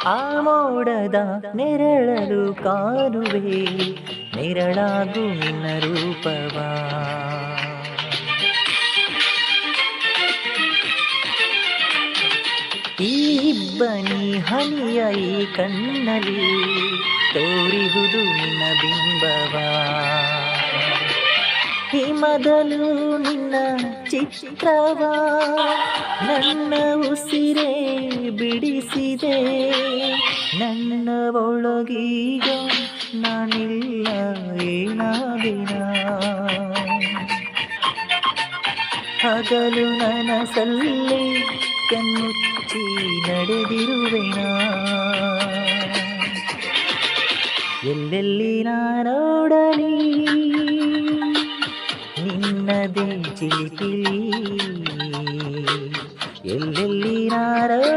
ಆ ಮೋಡದ ನೆರಳಲು ಕಾಣುವೆ ನೆರಳಾಗು ನಿನ್ನ ರೂಪವಾ. ಈ ಇಬ್ಬನಿ ಹನಿಯ ಈ ಕಣ್ಣಲ್ಲಿ ತೋರಿಹುದು ನಿನ್ನ ಬಿಂಬವಾ. ಈ ಮೊದಲು ನಿನ್ನ ಚಿತ್ರವಾ ನನ್ನ ಉಸಿರೇ ಬಿಡಿಸಿದೆ. ನನ್ನ ಒಳಗೀಗ ನಾನಿಲ್ಲ ಏನಾದಿನ. ಹಗಲು ನನಸಲ್ಲಿ ಕಣ್ಣುಚ್ಚಿ ನಡೆದಿರುವೆನ. ಎಲ್ಲೆಲ್ಲಿ ನಾನೋಡಲಿ ನಿನ್ನದೇ ಚಿಲಿಪಿಲಿ. ಎಲ್ಲೆಲ್ಲಿ ನಾನೋಡಲಿ